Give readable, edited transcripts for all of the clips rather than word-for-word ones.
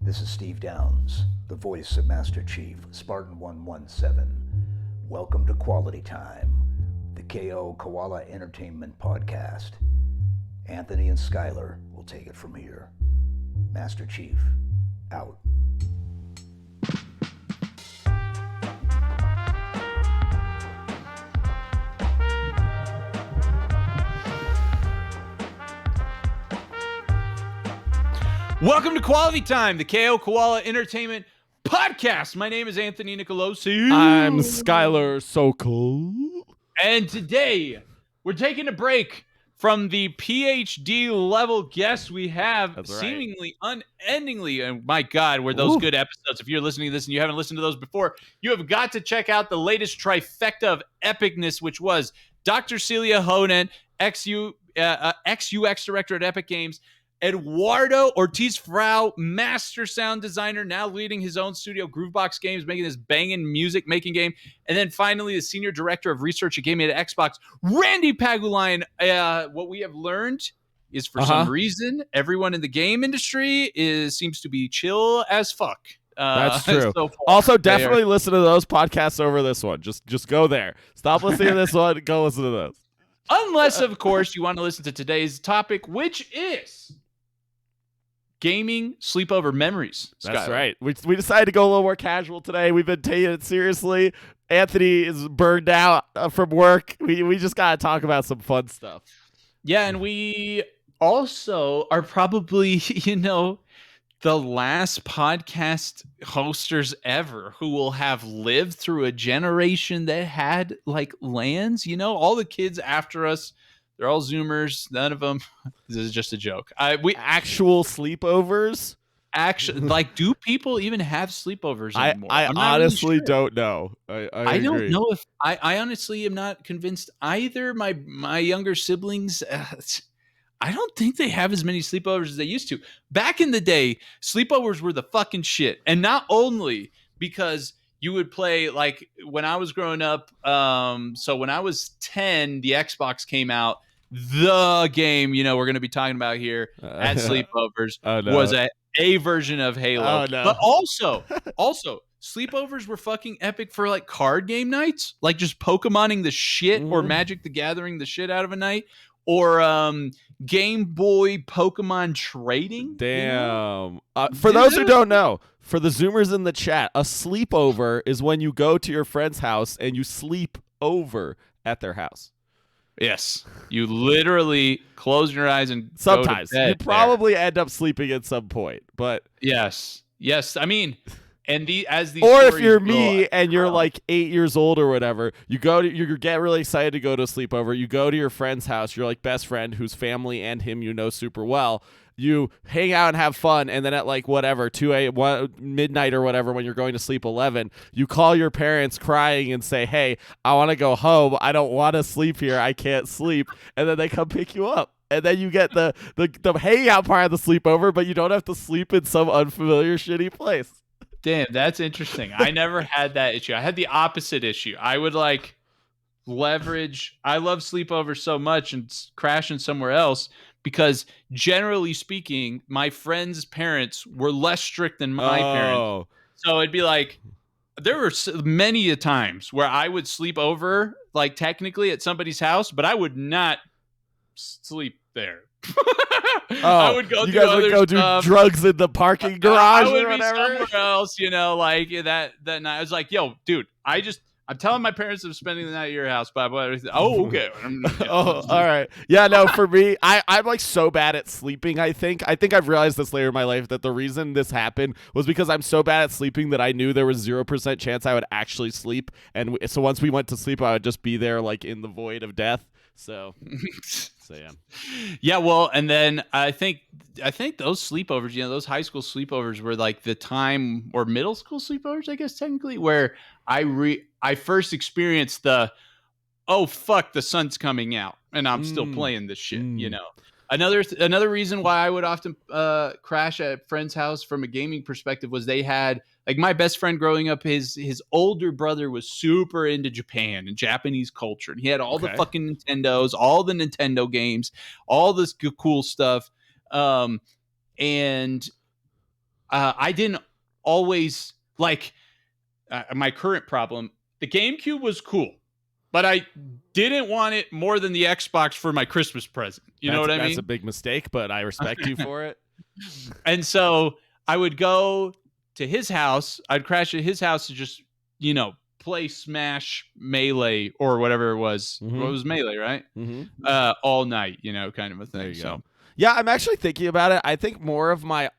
This is Steve Downs, the voice of Master Chief, Spartan 117. Welcome to Quality Time, the KO Koala Entertainment Podcast. Anthony and Skylar will take it from here. Master Chief, out. Welcome to Quality Time, the KO Koala Entertainment Podcast. My name is Anthony Nicolosi. I'm Skylar Sokol. And today, we're taking a break from the PhD level guests we have. That's right. Seemingly unendingly. And my God, were those good episodes. If you're listening to this and you haven't listened to those before, you have got to check out the latest trifecta of epicness, which was Dr. Celia Honan, ex-UX director at Epic Games, Eduardo Ortiz Frau, master sound designer, now leading his own studio, Groovebox Games, making this banging music making game. And then finally, the senior director of research at gaming at Xbox, Randy Paguline. What we have learned is for some reason, everyone in the game industry seems to be chill as fuck. That's true. So also, definitely listen to those podcasts over this one. Just go there. Stop listening to this one. Go listen to those. Unless, of course, you want to listen to today's topic, which is gaming sleepover memories. That's Skylar. right. We decided to go a little more casual today. We've been taking it seriously. Anthony is burned out from work. We just got to talk about some fun stuff. Yeah, and we also are probably, the last podcast hosters ever who will have lived through a generation that had like LANs. All the kids after us, they're all Zoomers. None of them. This is just a joke. Actual sleepovers? Actually, do people even have sleepovers anymore? I honestly really sure. don't know. I don't know if I honestly am not convinced either. My younger siblings, I don't think they have as many sleepovers as they used to. Back in the day, sleepovers were the fucking shit. And not only because you would play, like, when I was growing up, so when I was 10, the Xbox came out. The game, we're going to be talking about here at Sleepovers was a version of Halo. Oh, no. But also, sleepovers were fucking epic for, like, card game nights. Like, just Pokemoning the shit or Magic the Gathering the shit out of a night. Or Game Boy Pokemon trading. Damn. For those who don't know, for the Zoomers in the chat, a sleepover is when you go to your friend's house and you sleep over at their house. Yes. You literally close your eyes and sometimes go to bed. You probably end up sleeping at some point, but yes. I mean, and these or if you're me and you're like 8 years old or whatever, you get really excited to go to a sleepover. You go to your friend's house, your like best friend whose family and him super well. You hang out and have fun, and then at like whatever 2 a.m. midnight or whatever, when you're going to sleep 11, you call your parents crying and say, "Hey, I want to go home. I don't want to sleep here. I can't sleep." And then they come pick you up, and then you get the hangout part of the sleepover, but you don't have to sleep in some unfamiliar shitty place. Damn, that's interesting. I never had that issue. I had the opposite issue. I would like leverage. I love sleepovers so much and crashing somewhere else because generally speaking, my friends' parents were less strict than my parents. So it'd be like, there were many a times where I would sleep over, like technically at somebody's house, but I would not sleep there. I would go. You guys would go do drugs in the parking garage. I would or be whatever. somewhere else, like that night. I was like, "Yo, dude, I'm telling my parents I'm spending the night at your house." But oh, okay. All right. Yeah, no. For me, I'm like so bad at sleeping. I think I've realized this later in my life that the reason this happened was because I'm so bad at sleeping that I knew there was 0% chance I would actually sleep, and so once we went to sleep, I would just be there like in the void of death. So yeah. Yeah, well, and then I think those sleepovers, those high school sleepovers were like the time, or middle school sleepovers, I guess technically, where I first experienced the, oh fuck, the sun's coming out and I'm still playing this shit. Another reason why I would often crash at a friend's house from a gaming perspective was they had, like, my best friend growing up, his older brother was super into Japan and Japanese culture, and he had all the fucking Nintendos, all the Nintendo games, all this cool stuff. And I didn't always like my current problem. The GameCube was cool, but I didn't want it more than the Xbox for my Christmas present. You know what I mean? That's a big mistake, but I respect you for it. And so I would go to his house. I'd crash at his house to just, play Smash Melee or whatever it was. Mhm. What was Melee, right? Mm-hmm. All night, kind of a thing. There you so go. Yeah, I'm actually thinking about it. I think more of my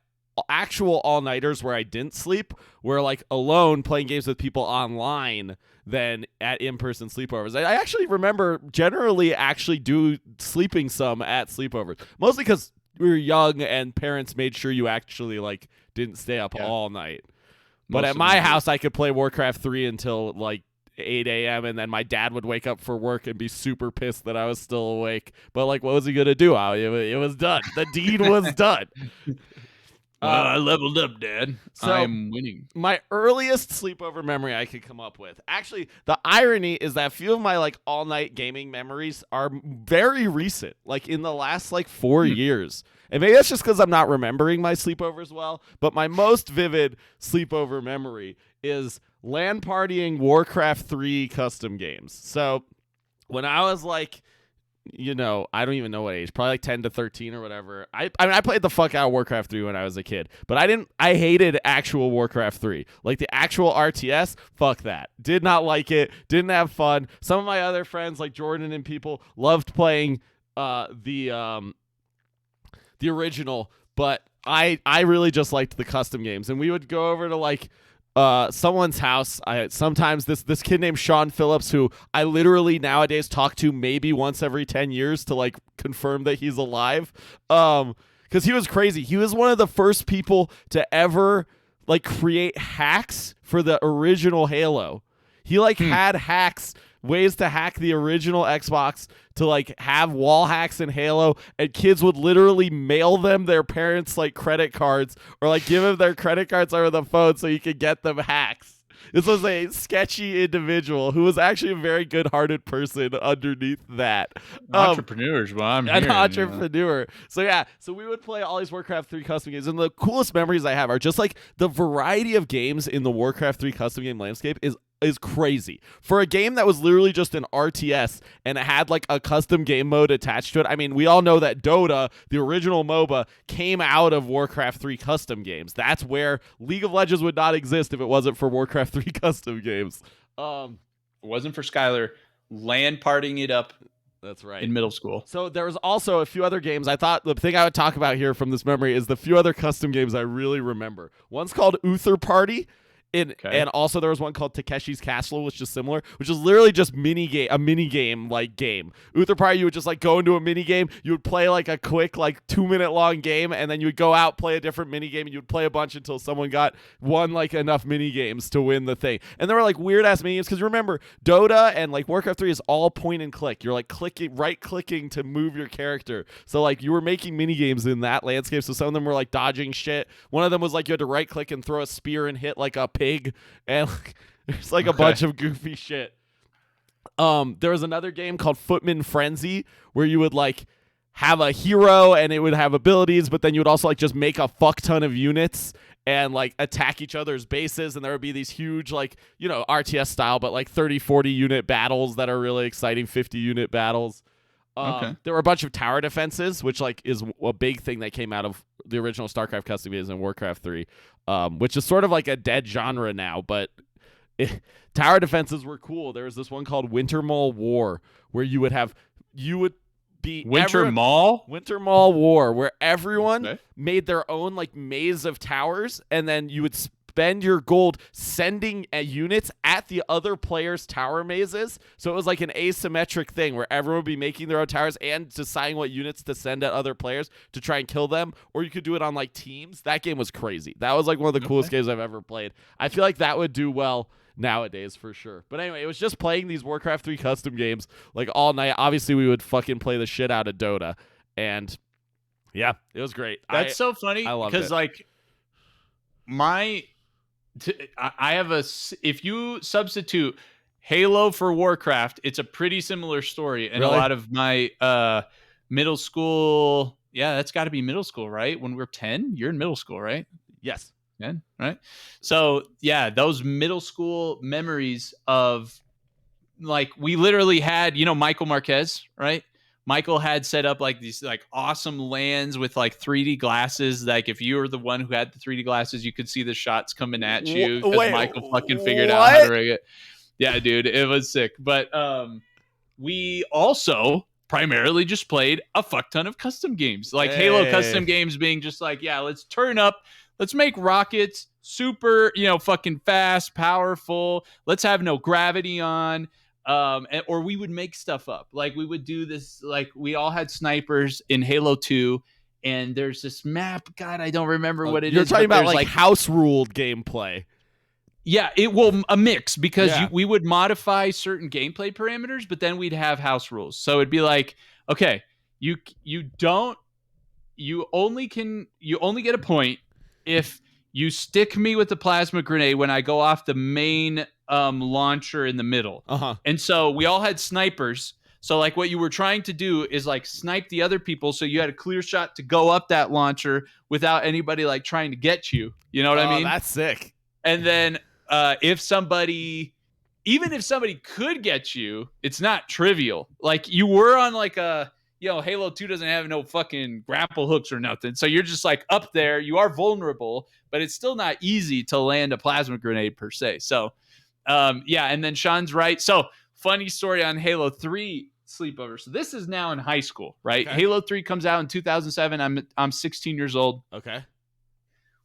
actual all-nighters where I didn't sleep were like alone playing games with people online than at in-person sleepovers. I actually remember generally actually do sleeping some at sleepovers, mostly because we were young and parents made sure you actually like didn't stay up all night. But at my house, I could play Warcraft 3 until like 8 a.m. and then my dad would wake up for work and be super pissed that I was still awake. But like, what was he gonna do? It was done. The deed was done. I leveled up, Dad. So I'm winning. My earliest sleepover memory I could come up with. Actually, the irony is that a few of my like all-night gaming memories are very recent, like in the last like 4 years. And maybe that's just because I'm not remembering my sleepovers well, but my most vivid sleepover memory is LAN partying Warcraft 3 custom games. So when I was like, I don't even know what age, probably like 10 to 13 or whatever. I played the fuck out of Warcraft 3 when I was a kid, but I hated actual Warcraft 3. Like the actual RTS, fuck that. Did not like it, didn't have fun. Some of my other friends like Jordan and people loved playing the original, but I really just liked the custom games. And we would go over to like someone's house. Sometimes this kid named Sean Phillips, who I literally nowadays talk to maybe once every 10 years to like confirm that he's alive. Because he was crazy. He was one of the first people to ever like create hacks for the original Halo. He like had hacks, ways to hack the original Xbox to like have wall hacks in Halo, and kids would literally mail them their parents like credit cards or like give them their credit cards over the phone so you could get them hacks. This was a sketchy individual who was actually a very good-hearted person underneath that. Entrepreneurs, well, I'm an hearing, entrepreneur. So we would play all these Warcraft 3 custom games, and the coolest memories I have are just like the variety of games in the Warcraft 3 custom game landscape is crazy. For a game that was literally just an RTS and it had like a custom game mode attached to it. I mean, we all know that Dota, the original MOBA, came out of Warcraft 3 custom games. That's where League of Legends would not exist if it wasn't for Warcraft 3 custom games. It wasn't for Skylar LAN partying it up. That's right. In middle school. So there was also a few other games. I thought the thing I would talk about here from this memory is the few other custom games I really remember. One's called Uther Party. And also there was one called Takeshi's Castle, which is similar, which is literally just a mini game like game. Uther Party, you would just like go into a mini game, you would play like a quick like 2-minute long game, and then you would go out, play a different mini game, and you would play a bunch until someone won like enough mini games to win the thing. And there were like weird ass mini games because remember Dota and like Warcraft 3 is all point and click. You're like right clicking to move your character. So like you were making mini games in that landscape. So some of them were like dodging shit. One of them was like you had to right click and throw a spear and hit like a pig. And there's like a bunch of goofy shit. There was another game called Footman Frenzy where you would like have a hero and it would have abilities, but then you would also like just make a fuck ton of units and like attack each other's bases, and there would be these huge like RTS style but like 30-40 unit battles that are really exciting, 50 unit battles. There were a bunch of tower defenses, which like is a big thing that came out of the original StarCraft custom games and Warcraft 3, which is sort of like a dead genre now, but tower defenses were cool. There was this one called Winter Mall War where you would be Winter Mall War, where everyone made their own like maze of towers, and then you would spend your gold sending units at the other player's tower mazes. So it was like an asymmetric thing where everyone would be making their own towers and deciding what units to send at other players to try and kill them, or you could do it on like teams. That game was crazy. That was like one of the coolest games I've ever played. I feel like that would do well nowadays for sure. But anyway, it was just playing these Warcraft 3 custom games like all night. Obviously we would fucking play the shit out of Dota, and yeah, it was great. That's so funny. I love because like I have if you substitute Halo for Warcraft, it's a pretty similar story. And Really? A lot of my middle school, that's got to be middle school, right? When we're 10, you're in middle school, right? Yes. 10, right? So yeah, those middle school memories of like we literally had, Michael Marquez, right? Michael had set up like these like awesome lands with like 3D glasses. Like if you were the one who had the 3D glasses, you could see the shots coming at you because Wait, Michael fucking figured out how to what? rig it. Yeah, dude, it was sick. But we also primarily just played a fuck ton of custom games, like Halo custom games being just like, yeah, let's turn up, let's make rockets super, fucking fast, powerful. Let's have no gravity on. Or we would make stuff up. Like we would do this, like we all had snipers in Halo 2, and there's this map. God, I don't remember what it is. You're talking about like like house ruled gameplay. Yeah, it will a mix because we would modify certain gameplay parameters, but then we'd have house rules. So it'd be like, okay, you only get a point if you stick me with the plasma grenade when I go off the main launcher in the middle. And so we all had snipers. So like what you were trying to do is like snipe the other people, so you had a clear shot to go up that launcher without anybody like trying to get you. You know what I mean? That's sick. And then if somebody could get you, it's not trivial. Like you were on like a, Halo 2 doesn't have no fucking grapple hooks or nothing. So you're just like up there. You are vulnerable, but it's still not easy to land a plasma grenade per se. So, and then Sean's right. So funny story on Halo 3 sleepover. So this is now in high school, right? Okay. Halo 3 comes out in 2007. I'm 16 years old. Okay.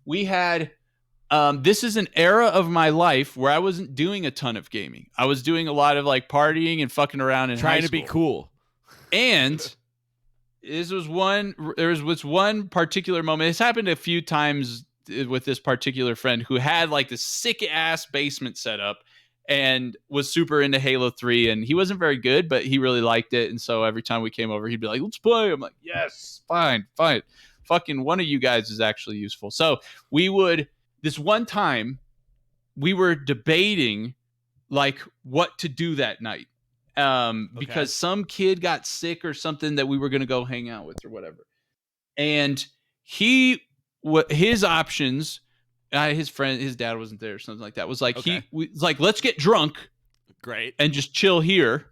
We had... this is an era of my life where I wasn't doing a ton of gaming. I was doing a lot of like partying and fucking around in trying high to school. be cool. And there was one particular moment. It's happened a few times with this particular friend who had like this sick ass basement setup and was super into Halo 3, and he wasn't very good, but he really liked it. And so every time we came over, he'd be like, let's play. I'm like, yes, fine. Fucking one of you guys is actually useful. So this one time, we were debating like what to do that night because some kid got sick or something that we were going to go hang out with or whatever. And his options, his dad wasn't there or something like that, was like, let's get drunk. Great. And just chill here,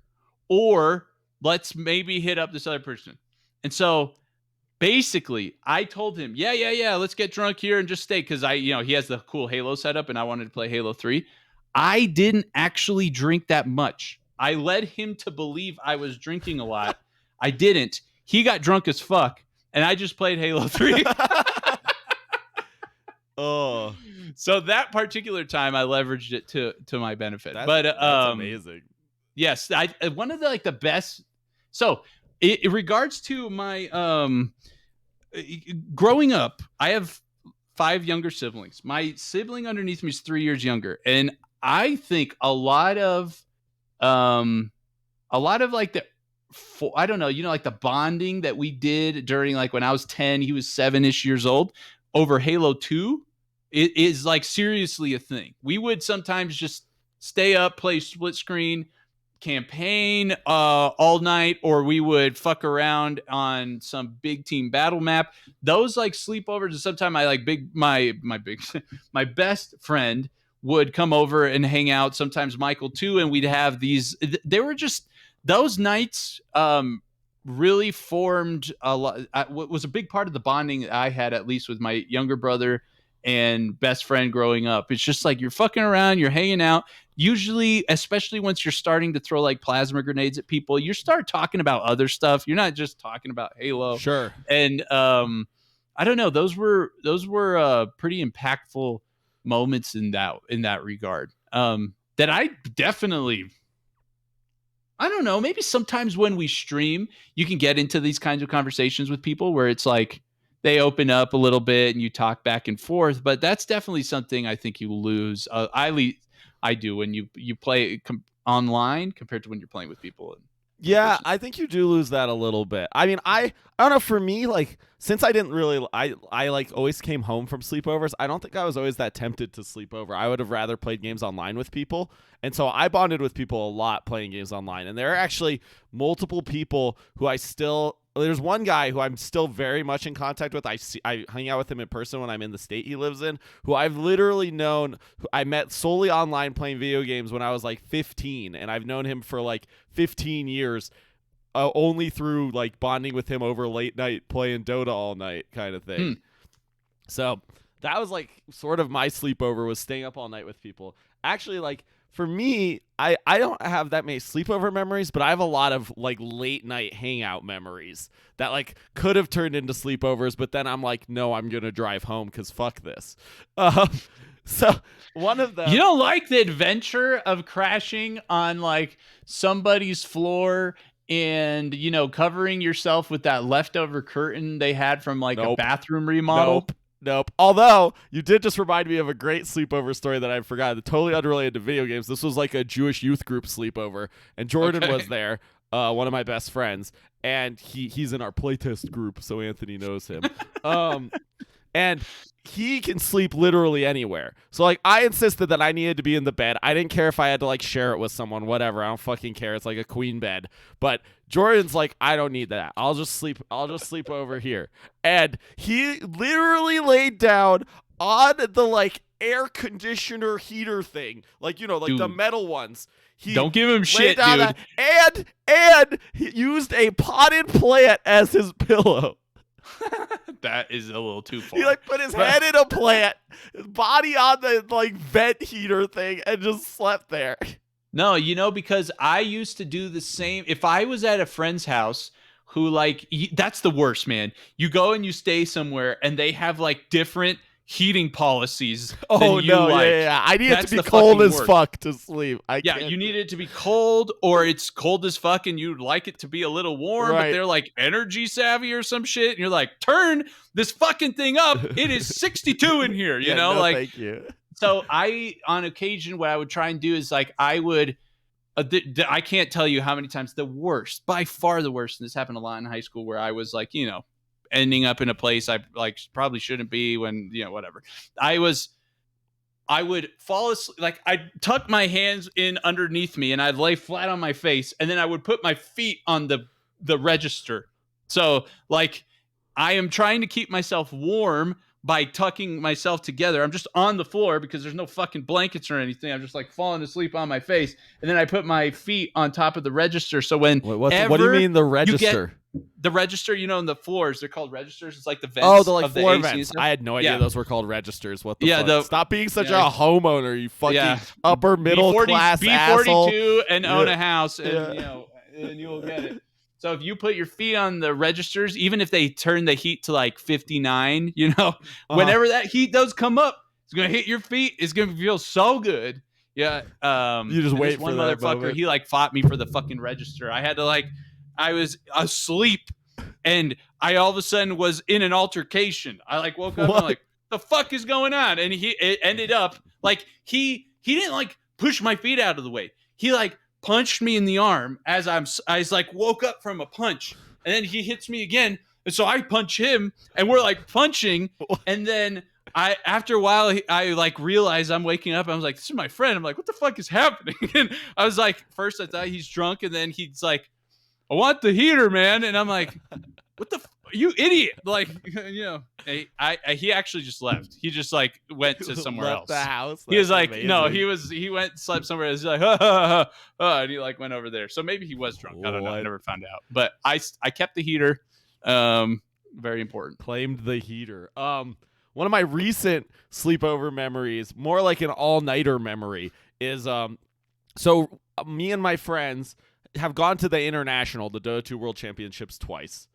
or let's maybe hit up this other person. And so basically, I told him, yeah, let's get drunk here and just stay, because he has the cool Halo setup and I wanted to play Halo 3. I didn't actually drink that much. I led him to believe I was drinking a lot. I didn't. He got drunk as fuck, and I just played Halo 3. Oh. So that particular time, I leveraged it to my benefit. That's amazing. Yes, one of the best. So, in regards to my growing up, I have 5 younger siblings. My sibling underneath me is 3 years younger, and I think a lot of like I don't know, like the bonding that we did during like when I was 10, he was 7-ish years old over Halo 2. It is like seriously a thing. We would sometimes just stay up, play split screen campaign all night, or we would fuck around on some big team battle map. Those like sleepovers, and sometimes I like my best friend would come over and hang out, sometimes Michael too, and we'd have these. They were just those nights really formed a lot. What was a big part of the bonding that I had, at least with my younger brother and best friend growing up. It's just like you're fucking around, you're hanging out. Usually, especially once you're starting to throw like plasma grenades at people, you start talking about other stuff. You're not just talking about Halo. Sure. And I don't know. Those were pretty impactful moments in that regard. That I definitely. I don't know. Maybe sometimes when we stream, you can get into these kinds of conversations with people where it's like they open up a little bit and you talk back and forth. But that's definitely something I think you lose. I do when you play online compared to when you're playing with people. Yeah, I think you do lose that a little bit. I mean, I don't know, for me, like, since I didn't really, I like always came home from sleepovers, I don't think I was always that tempted to sleep over. I would have rather played games online with people. And so I bonded with people a lot playing games online. And there are actually multiple people who I still there's one guy who I'm still very much in contact with. I hang out with him in person when I'm in the state he lives in, who I've literally known. I met solely online playing video games when I was like 15, and I've known him for like 15 years, only through like bonding with him over late night playing Dota all night kind of thing. So that was like sort of my sleepover, was staying up all night with people. Actually, like for me, I don't have that many sleepover memories, but I have a lot of like late night hangout memories that like could have turned into sleepovers, but then I'm like, no, I'm gonna drive home because fuck this. So one of them, you don't like the adventure of crashing on like somebody's floor and, you know, covering yourself with that leftover curtain they had from like a bathroom remodel? Nope. Although, you did just remind me of a great sleepover story that I forgot. Totally unrelated to video games. This was like a Jewish youth group sleepover, and Jordan was there, one of my best friends, and he's in our playtest group, so Anthony knows him. And he can sleep literally anywhere. So, like, I insisted that I needed to be in the bed. I didn't care if I had to, like, share it with someone, whatever. I don't fucking care. It's like a queen bed. But Jordan's like, I don't need that. I'll just sleep over here. And he literally laid down on the, like, air conditioner heater thing. Like, you know, like the metal ones. Don't give him shit, dude. And he used a potted plant as his pillow. That is a little too far. He like put his head in a plant, his body on the like vent heater thing, and just slept there. No, you know, because I used to do the same. If I was at a friend's house who like, that's the worst, man. You go and you stay somewhere and they have like different heating policies. Oh no, like. Yeah. I need it to be cold as fuck to sleep. You need it to be cold, or it's cold as fuck and you'd like it to be a little warm, but they're like energy savvy or some shit. And you're like, turn this fucking thing up. It is 62 in here, you know? Like, thank you. So on occasion, what I would try and do is like, I would, I can't tell you how many times, the worst, by far the worst. And this happened a lot in high school where I was like, you know, ending up in a place I like probably shouldn't be when, you know, whatever. I would fall asleep, like I'd tuck my hands in underneath me and I'd lay flat on my face, and then I would put my feet on the register. So like I am trying to keep myself warm by tucking myself together. I'm just on the floor because there's no fucking blankets or anything. I'm just like falling asleep on my face, and then I put my feet on top of the register. So when what do you mean the register? The register, you know, in the floors, they're called registers. It's like the vents. Oh, the like of floor the vents. I had no idea those were called registers. What the fuck? Stop being such a homeowner, you fucking upper middle class asshole. B42 and own a house, and you know, and you'll get it. So if you put your feet on the registers, even if they turn the heat to like 59, you know, whenever that heat does come up, it's gonna hit your feet. It's gonna feel so good. Yeah. You just wait for one that motherfucker. moment. He like fought me for the fucking register. I had to like. I was asleep, and I all of a sudden was in an altercation. I like woke up and I'm like, the fuck is going on? And it ended up like he didn't like push my feet out of the way. He like punched me in the arm as I was like woke up from a punch, and then he hits me again, and so I punch him, and we're like punching, and then after a while I like realized I'm waking up. I was like, this is my friend. I'm like, what the fuck is happening? And I was like, first I thought he's drunk, and then he's like, I want the heater, man. And I'm like, what the you idiot? Like, you know, he actually just left. He just like went to somewhere else. The house. He was like, amazing. No, he went slept somewhere else. He's like, and he like went over there. So maybe he was drunk. I don't know. I never found out. But I kept the heater. Very important. Claimed the heater. One of my recent sleepover memories, more like an all-nighter memory, is so me and my friends have gone to the Dota 2 World Championships twice,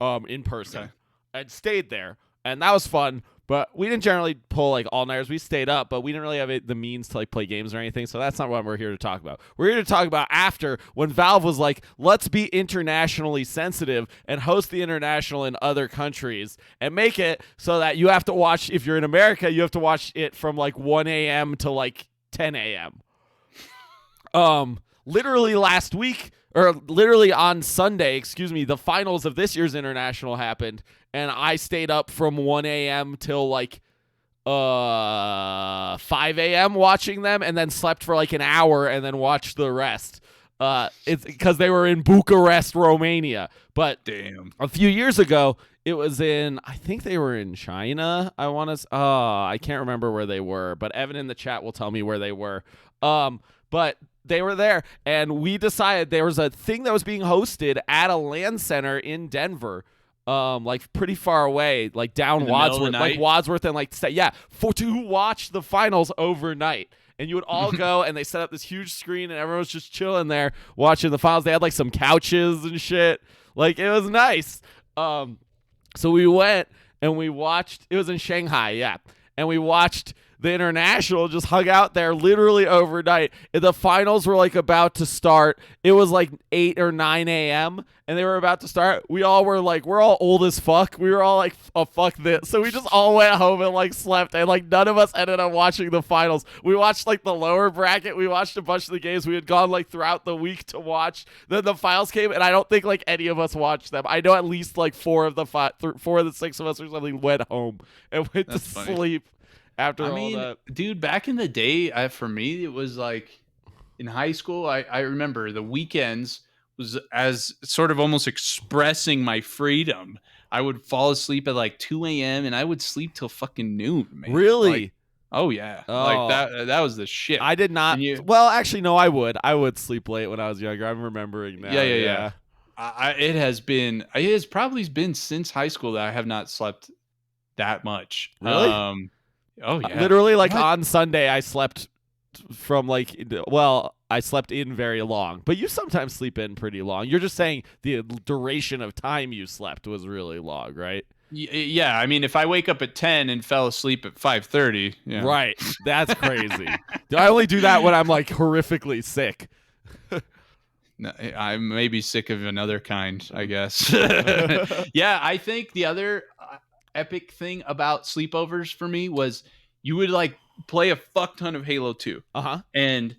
in person. Okay. And stayed there, and that was fun. But we didn't generally pull like all-nighters. We stayed up, but we didn't really have the means to like play games or anything. So that's not what we're here to talk about. We're here to talk about after, when Valve was like, let's be internationally sensitive and host the international in other countries and make it so that you have to watch, if you're in America, you have to watch it from like 1 a.m. to like 10 a.m. Literally last week, or literally on Sunday, the finals of this year's international happened, and I stayed up from 1 a.m. till like 5 a.m. watching them, and then slept for like an hour and then watched the rest. It's because they were in Bucharest, Romania. But Damn. a few years ago, it was I think they were in China. I can't remember where they were, but Evan in the chat will tell me where they were. But they were there, and we decided there was a thing that was being hosted at a LAN center in Denver, like pretty far away, like down Wadsworth, like Wadsworth, and to watch the finals overnight. And you would all go, and they set up this huge screen, and everyone was just chilling there watching the finals. They had like some couches and shit. Like, it was nice. So we went and we watched. It was in Shanghai, yeah, and we watched the international, just hung out there literally overnight. And the finals were like about to start. It was like 8 or 9 a.m. and they were about to start. We all were like, we're all old as fuck. We were all like, oh, fuck this. So we just all went home and like slept. And like none of us ended up watching the finals. We watched like the lower bracket. We watched a bunch of the games we had gone like throughout the week to watch. Then the finals came, and I don't think like any of us watched them. I know at least like 4 of the 6 of us or something went home and went to sleep. After all that. Dude, back in the day, for me, it was like in high school, I remember the weekends was as sort of almost expressing my freedom. I would fall asleep at like 2 a.m. and I would sleep till fucking noon, man. Really? Like, oh, yeah. Like that was the shit. I did not. Well, actually, no, I would. I would sleep late when I was younger. I'm remembering now. Yeah. It has probably been since high school that I have not slept that much. Really? Oh yeah, literally like on Sunday I slept I slept in very long, but you sometimes sleep in pretty long. You're just saying the duration of time you slept was really long, right? Yeah, I mean, if I wake up at 10 and fell asleep at 5:30, yeah. Right, that's crazy. I only do that when I'm like horrifically sick. No, I may be sick of another kind, I guess. Yeah, I think the other epic thing about sleepovers for me was you would like play a fuck ton of Halo 2. And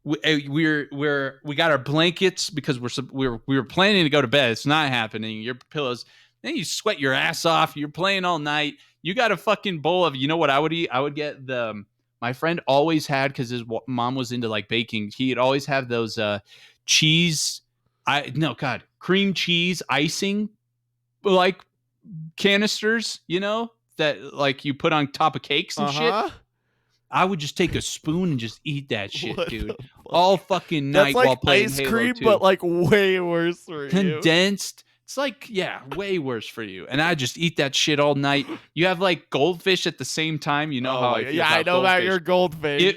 we got our blankets because we were planning to go to bed. It's not happening. Your pillows. Then you sweat your ass off. You're playing all night. You got a fucking bowl of, you know what I would eat? I would get my friend always had, because his mom was into like baking. He'd always have those cream cheese icing like canisters, you know, that like you put on top of cakes and shit. I would just take a spoon and just eat that shit, dude, all fucking night. That's like while playing ice Halo cream, 2. but like way worse for Condensed. It's like, yeah, way worse for you. And I just eat that shit all night. You have like goldfish at the same time. You know how I feel about I know goldfish. about your goldfish.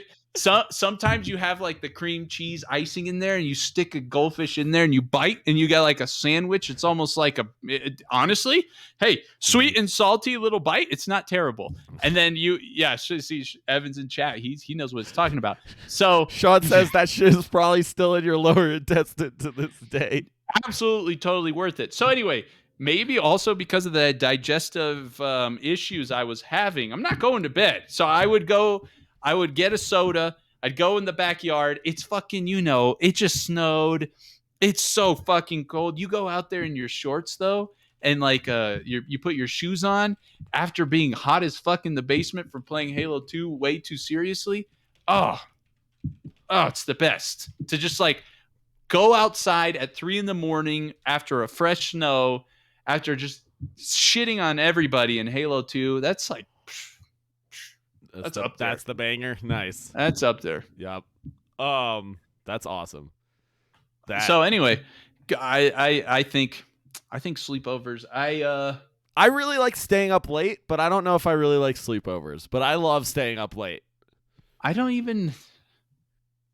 Sometimes you have like the cream cheese icing in there and you stick a goldfish in there and you bite and you got like a sandwich. It's almost like honestly, hey, sweet and salty little bite. It's not terrible. And then see Evan's in chat. He knows what he's talking about. So Sean says that shit is probably still in your lower intestine to this day. Absolutely, totally worth it. So anyway, maybe also because of the digestive issues I was having, I'm not going to bed. So I would get a soda. I'd go in the backyard. It's fucking, it just snowed. It's so fucking cold. You go out there in your shorts though, and like you put your shoes on after being hot as fuck in the basement from playing Halo 2 way too seriously. Oh, it's the best to just like go outside at 3 a.m. after a fresh snow, after just shitting on everybody in Halo 2. That's like, that's up there. That's the banger. Nice. That's up there. Yep. That's awesome. So anyway, I think sleepovers. I really like staying up late, but I don't know if I really like sleepovers. But I love staying up late.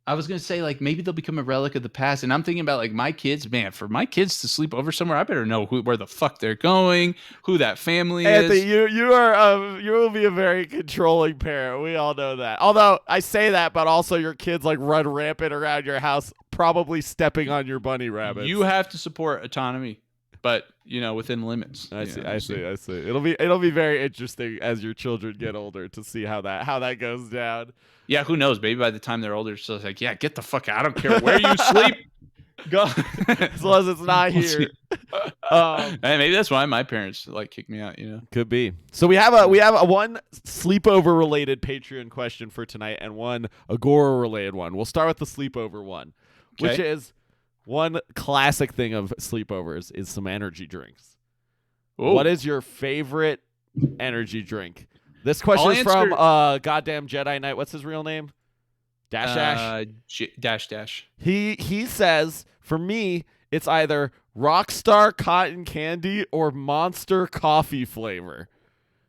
I was going to say, like, maybe they'll become a relic of the past. And I'm thinking about, like, my kids. Man, for my kids to sleep over somewhere, I better know where the fuck they're going, who that family is. Anthony, you will be a very controlling parent. We all know that. Although, I say that, but also your kids, like, run rampant around your house, probably stepping on your bunny rabbits. You have to support autonomy, but, within limits. I see. It'll be very interesting as your children get older to see how that goes down. Yeah, who knows? Maybe by the time they're older, it's just like, yeah, get the fuck out. I don't care where you sleep. Go. As long as it's not here. Hey, maybe that's why my parents like kicked me out, Could be. So we have a one sleepover related Patreon question for tonight and one Agora related one. We'll start with the sleepover one, which is, One classic thing of sleepovers is some energy drinks. Ooh. What is your favorite energy drink? This question is from goddamn Jedi Knight. What's his real name? Dash. Dash. He says, for me, it's either Rockstar Cotton Candy or Monster Coffee flavor.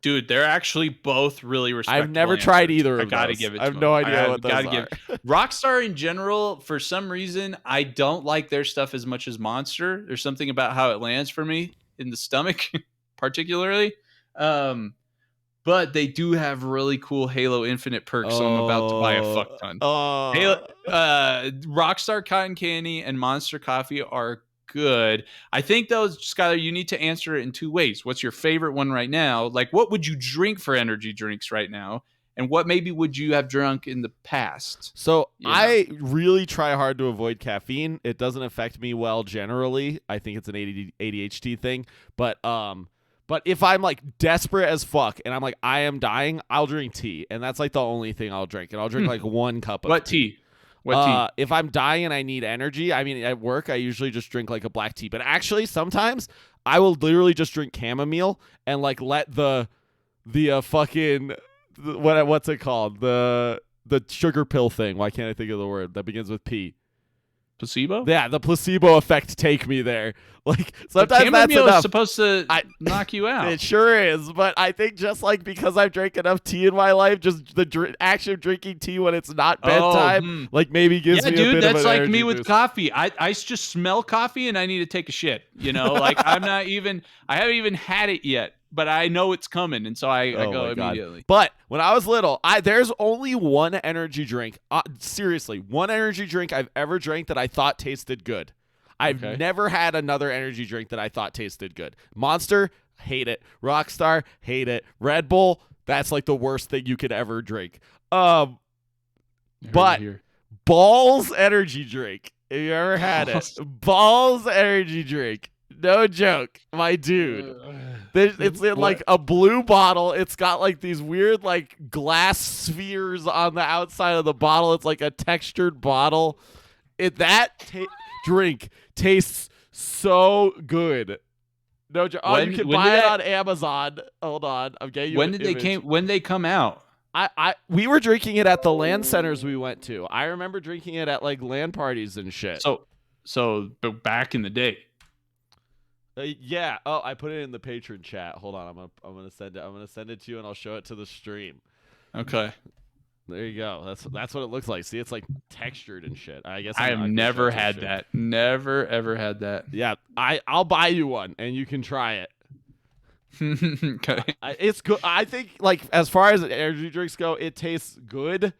Dude, they're actually both really respectable. I've never tried either of those. I gotta give it to I have them. no idea what those are. Rockstar in general, for some reason, I don't like their stuff as much as Monster. There's something about how it lands for me in the stomach, particularly. But they do have really cool Halo Infinite perks, so I'm about to buy a fuck ton. Rockstar Cotton Candy and Monster Coffee are good. I think, though, Skylar, you need to answer it in two ways. What's your favorite one right now? Like, what would you drink for energy drinks right now? And what maybe would you have drunk in the past? So I really try hard to avoid caffeine. It doesn't affect me well generally. I think it's an ADHD thing. But if I'm like desperate as fuck and I'm like, I am dying, I'll drink tea. And that's like the only thing I'll drink. And I'll drink like 1 cup of tea. What tea? If I'm dying and I need energy, I mean, at work, I usually just drink like a black tea. But actually, sometimes I will literally just drink chamomile and like let the fucking what's it called? The sugar pill thing. Why can't I think of the word that begins with P? Placebo? Yeah, the placebo effect take me there. Like sometimes that's chamomile enough. is supposed to knock you out. It sure is, but I think just like because I've drank enough tea in my life, just the action of drinking tea when it's not bedtime, like maybe gives me a bit of an that's like me energy with boost. Coffee. I just smell coffee and I need to take a shit. You know, like I haven't even had it yet, but I know it's coming, and so I go immediately. But when I was little, there's only one energy drink. Seriously, one energy drink I've ever drank that I thought tasted good. I've never had another energy drink that I thought tasted good. Monster, hate it. Rockstar, hate it. Red Bull, that's like the worst thing you could ever drink. But Balls energy drink. Have you ever had it? Balls energy drink. No joke, my dude. It's in like a blue bottle. It's got like these weird like glass spheres on the outside of the bottle. It's like a textured bottle. Drink tastes so good. No joke. You can buy it on Amazon. Hold on, I'm getting you. When they come out? We were drinking it at the LAN centers we went to. I remember drinking it at like LAN parties and shit. So back in the day. Yeah. Oh, I put it in the patron chat. Hold on. I'm gonna send it. I'm gonna send it to you, and I'll show it to the stream. Okay. There you go. That's what it looks like. See, it's like textured and shit. I guess I have never had that. Never ever had that. Yeah. I'll buy you one, and you can try it. Okay. It's good. I think like as far as energy drinks go, it tastes good.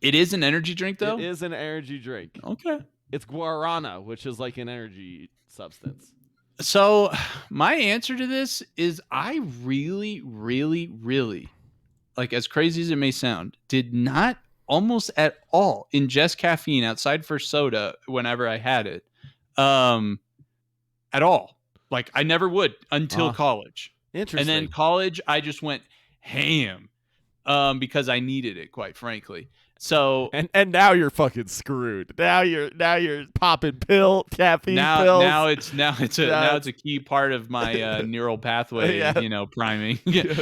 It is an energy drink, though. It is an energy drink. Okay. It's guarana, which is like an energy substance. So my answer to this is I really, really, really, like as crazy as it may sound, did not almost at all ingest caffeine outside for soda whenever I had it. At all. Like I never would until college. Interesting. And then college, I just went ham because I needed it, quite frankly. So and now you're fucking screwed. Now you're popping caffeine pills. Now it's a key part of my neural pathway, priming. Yes.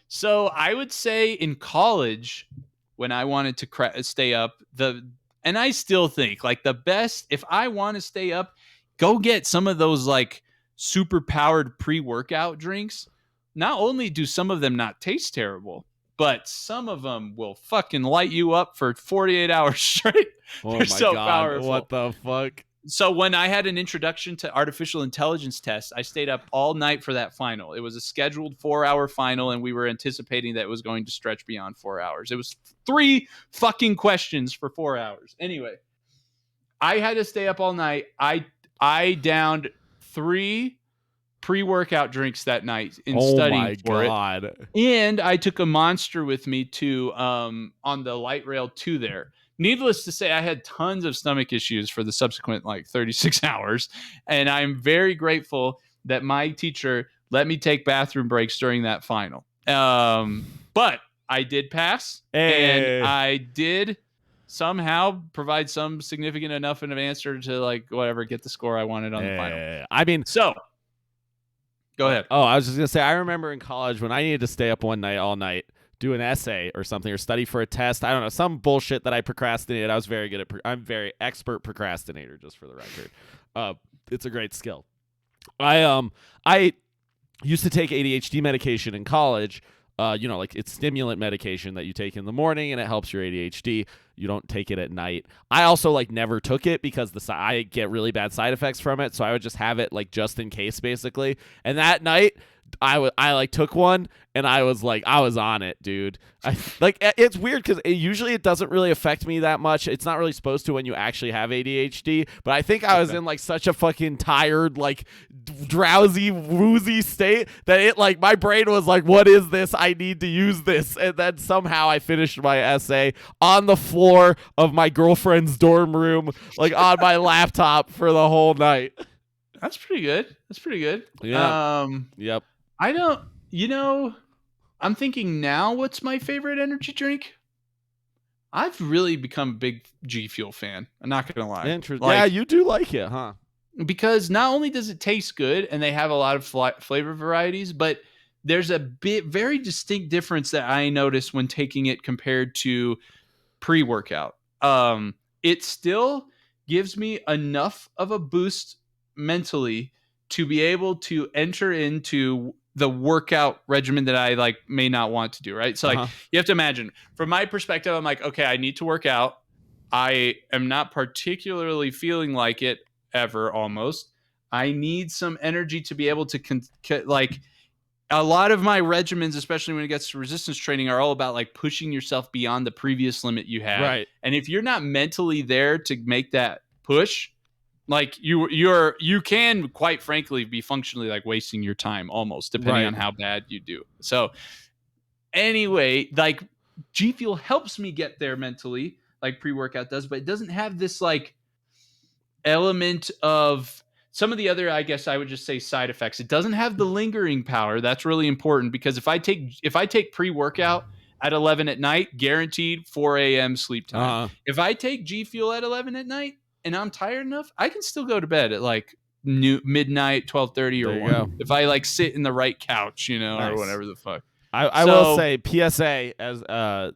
So I would say in college, when I wanted to stay up, and I still think like the best, if I want to stay up, go get some of those like super powered pre-workout drinks. Not only do some of them not taste terrible, but some of them will fucking light you up for 48 hours straight. Oh They're so powerful. What the fuck? So when I had an introduction to artificial intelligence test, I stayed up all night for that final. It was a scheduled 4-hour final, and we were anticipating that it was going to stretch beyond 4 hours. It was 3 fucking questions for 4 hours. Anyway, I had to stay up all night. I downed 3 pre-workout drinks that night in studying for it. And I took a Monster with me to on the light rail to there. Needless to say, I had tons of stomach issues for the subsequent 36 hours. And I'm very grateful that my teacher let me take bathroom breaks during that final. But I did pass. And I did somehow provide some significant enough of an answer to like whatever, get the score I wanted on the final. I mean, so go ahead. Oh, I was just gonna say, I remember in college when I needed to stay up one night all night, do an essay or something, or study for a test. I don't know, some bullshit that I procrastinated. I was very good at. I'm very expert procrastinator, just for the record. It's a great skill. I used to take ADHD medication in college. Like it's stimulant medication that you take in the morning and it helps your ADHD. You don't take it at night. I also like never took it because I get really bad side effects from it. So I would just have it like just in case, basically. And that night I took one and I was on it, dude. It's weird because usually it doesn't really affect me that much. It's not really supposed to when you actually have ADHD. But I think I was in like such a fucking tired, like drowsy, woozy state that it like my brain was like, what is this? I need to use this. And then somehow I finished my essay on the floor of my girlfriend's dorm room, like on my laptop for the whole night. That's pretty good. Yeah. Yep. I don't, I'm thinking now, what's my favorite energy drink? I've really become a big G Fuel fan. I'm not going to lie. Interesting. Yeah, you do like it, huh? Because not only does it taste good and they have a lot of flavor varieties, but there's a very distinct difference that I notice when taking it compared to pre-workout. It still gives me enough of a boost mentally to be able to enter into the workout regimen that I like may not want to do, right? So like you have to imagine from my perspective, I'm like, okay, I need to work out. I am not particularly feeling like it ever almost. I need some energy to be able to like a lot of my regimens, especially when it gets to resistance training, are all about like pushing yourself beyond the previous limit you had. Right. And if you're not mentally there to make that push, like you can quite frankly be functionally like wasting your time almost, depending on how bad you do. So anyway, like G Fuel helps me get there mentally, like pre-workout does, but it doesn't have this like element of some of the other, I guess I would just say, side effects. It doesn't have the lingering power. That's really important because if I take pre-workout at 11 at night, guaranteed 4 a.m. sleep time. If I take G Fuel at 11 at night and I'm tired enough, I can still go to bed at like midnight, 12:30 or 1. If I like sit in the right couch, or whatever the fuck. I will say PSA as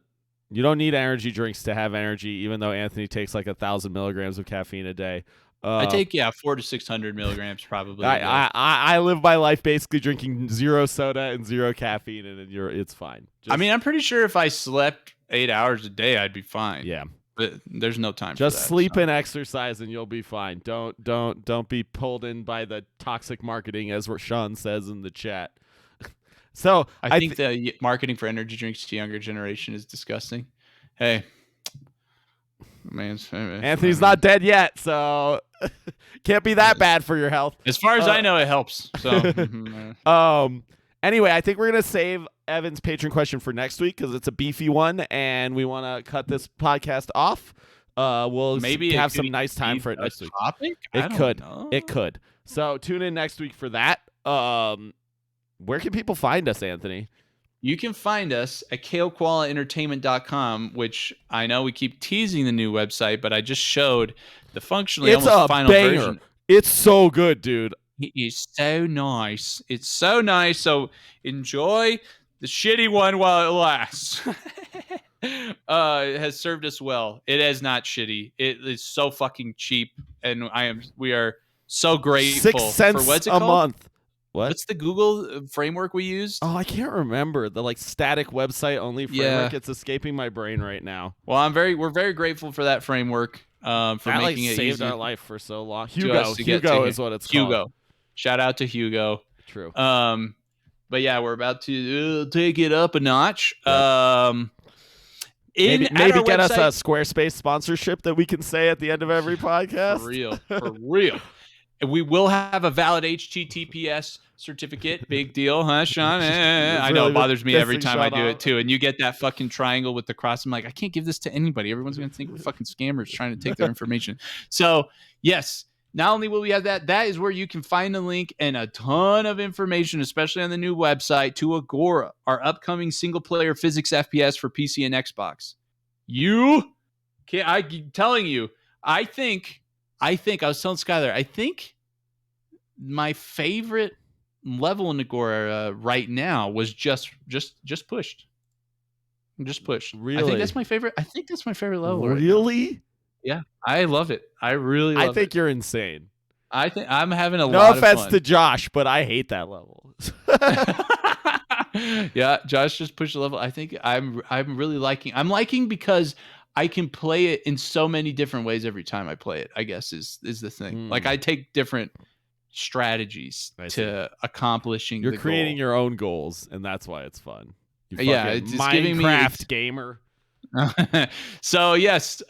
you don't need energy drinks to have energy, even though Anthony takes like 1,000 milligrams of caffeine a day. I take 400 to 600 milligrams probably. I live my life basically drinking 0 soda and 0 caffeine, and it's fine. I'm pretty sure if I slept 8 hours a day, I'd be fine. Yeah, but there's no time. Just for that, sleep and exercise, and you'll be fine. Don't be pulled in by the toxic marketing, as Sean says in the chat. So I think the marketing for energy drinks to younger generation is disgusting. Hey. Anthony's not dead yet, so can't be that bad for your health. As far as I know, it helps. So, anyway, I think we're gonna save Evan's patron question for next week because it's a beefy one, and we want to cut this podcast off. We'll maybe have some nice time for it next week. Topic? It could. So tune in next week for that. Where can people find us, Anthony? You can find us at koalaentertainment.com, which I know we keep teasing the new website, but I just showed the functionally almost final version. It's so good, dude. It is so nice. It's so nice. So enjoy the shitty one while it lasts. It has served us well. It is not shitty. It is so fucking cheap, and we are so grateful 6 cents for what's it a called? month. What's the Google framework we used? Oh, I can't remember. The static website only framework. Yeah. It's escaping my brain right now. Well, we're very grateful for that framework. For that, making it saved easy our life for so long. Hugo is what it's called. Hugo. Shout out to Hugo. True. But yeah, we're about to take it up a notch. Yep. Maybe get website, us a Squarespace sponsorship that we can say at the end of every podcast. For real. We will have a valid HTTPS certificate. Big deal, huh, Sean? I know it bothers me every time I do it too. And you get that fucking triangle with the cross. I'm like, I can't give this to anybody. Everyone's going to think we're fucking scammers trying to take their information. So, yes, not only will we have that is where you can find a link and a ton of information, especially on the new website, to Agora, our upcoming single-player physics FPS for PC and Xbox. You I'm telling you, I was telling Skylar, I think my favorite level in Nagora right now was just pushed. Just pushed. Really? I think that's my favorite. I think that's my favorite level. Really? Right now. Yeah, I love it. I really love it. I think you're insane. I think I'm having a lot No of offense fun. to Josh, but I hate that level. Yeah, Josh just pushed the level. I think I'm really liking. I'm liking because I can play it in so many different ways every time I play it. I guess is the thing. Like I take different strategies to accomplishing. You're the creating goal. your own goals, and that's why it's fun. Yeah, it's giving me Minecraft gamer. So yes,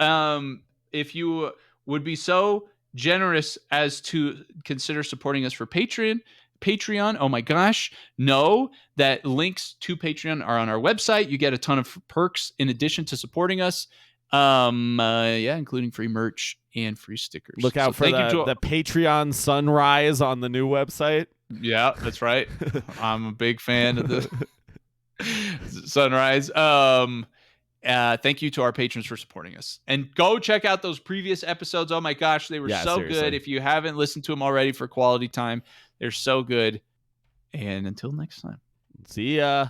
if you would be so generous as to consider supporting us for Patreon, oh my gosh, know that links to Patreon are on our website. You get a ton of perks in addition to supporting us. Including free merch and free stickers. Look out for the Patreon sunrise on the new website. Yeah, that's right. I'm a big fan of the sunrise. Thank you to our patrons for supporting us. And go check out those previous episodes. Oh my gosh, they were so good. If you haven't listened to them already for quality time, they're so good. And until next time. See ya.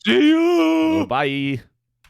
See ya. Bye.